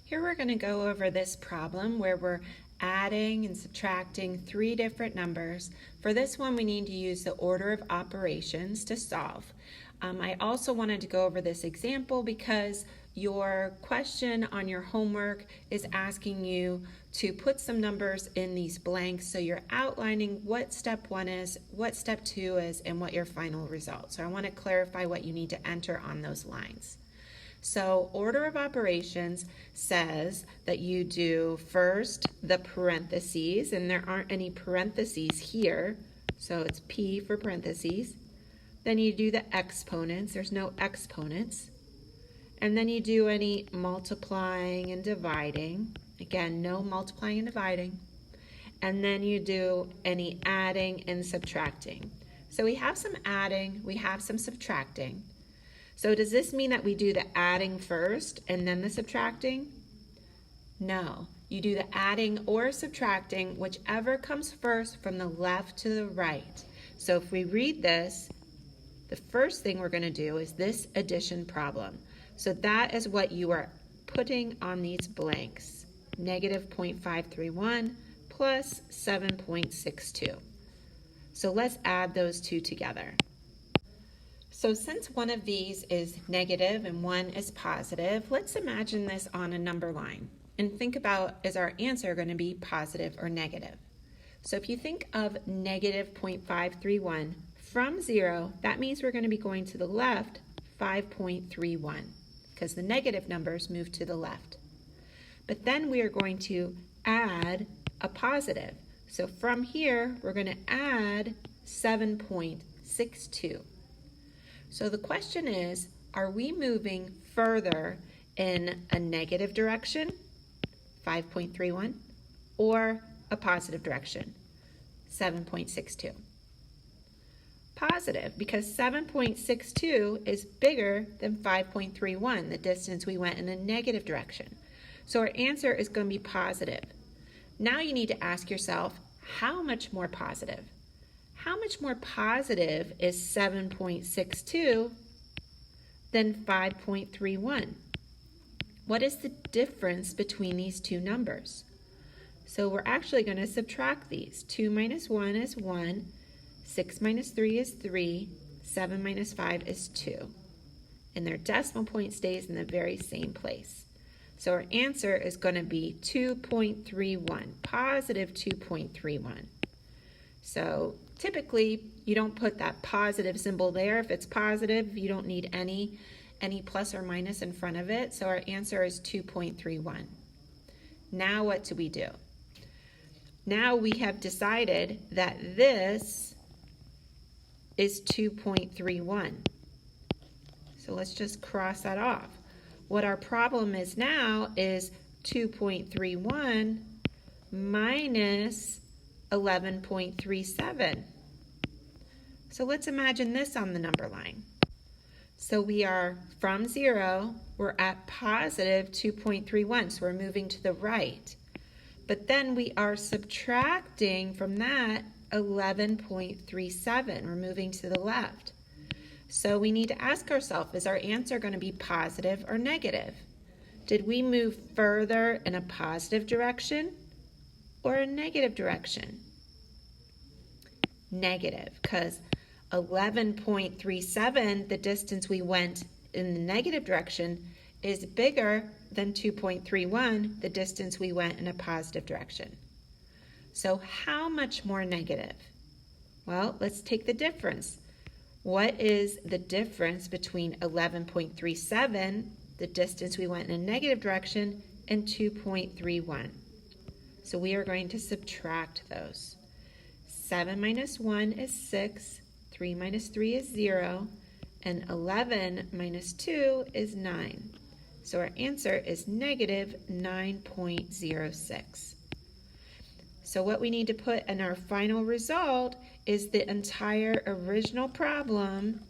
Here we're going to go over this problem where we're adding and subtracting three different numbers. For this one, we need to use the order of operations to solve. I also wanted to go over this example because your question on your homework is asking you to put some numbers in these blanks, so you're outlining what step one is, what step two is, and what your final result. So I want to clarify what you need to enter on those lines. So order of operations says that you do first the parentheses, and there aren't any parentheses here, so it's P for parentheses. Then you do the exponents, there's no exponents. And then you do any multiplying and dividing. Again, no multiplying and dividing. And then you do any adding and subtracting. So we have some adding, we have some subtracting. So does this mean that we do the adding first and then the subtracting? No, you do the adding or subtracting, whichever comes first from the left to the right. So if we read this, the first thing we're going to do is this addition problem. So that is what you are putting on these blanks. Negative 0.531 plus 7.62. So let's add those two together. So since one of these is negative and one is positive, let's imagine this on a number line and think about, is our answer going to be positive or negative? So if you think of negative 0.531 from 0, that means we're going to be going to the left 5.31 because the negative numbers move to the left. But then we are going to add a positive. So from here, we're going to add 7.62. So the question is, are we moving further in a negative direction, 5.31, or a positive direction, 7.62? Positive, because 7.62 is bigger than 5.31, the distance we went in a negative direction. So our answer is going to be positive. Now you need to ask yourself, how much more positive? How much more positive is 7.62 than 5.31? What is the difference between these two numbers? So we're actually going to subtract these. 2 minus 1 is 1, 6 minus 3 is 3, 7 minus 5 is 2. And their decimal point stays in the very same place. So our answer is going to be 2.31, positive 2.31. So typically, you don't put that positive symbol there. If it's positive, you don't need any plus or minus in front of it. So our answer is 2.31. Now what do we do? Now we have decided that this is 2.31. So let's just cross that off. What our problem is now is 2.31 minus 11.37. So let's imagine this on the number line. So we are from 0, we're at positive 2.31, so we're moving to the right. But then we are subtracting from that 11.37, we're moving to the left. So we need to ask ourselves, is our answer going to be positive or negative? Did we move further in a positive direction or a negative direction? Negative, because 11.37, the distance we went in the negative direction, is bigger than 2.31, the distance we went in a positive direction. So how much more negative? Well, let's take the difference. What is the difference between 11.37, the distance we went in a negative direction, and 2.31? So we are going to subtract those. 7 minus 1 is 6, 3 minus 3 is 0, and 11 minus 2 is 9. So our answer is negative 9.06. So what we need to put in our final result is the entire original problem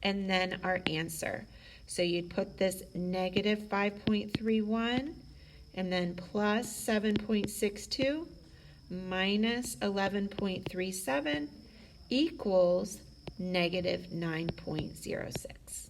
and then our answer. So you'd put this negative 5.31 and then plus 7.62 minus 11.37 equals negative 9.06.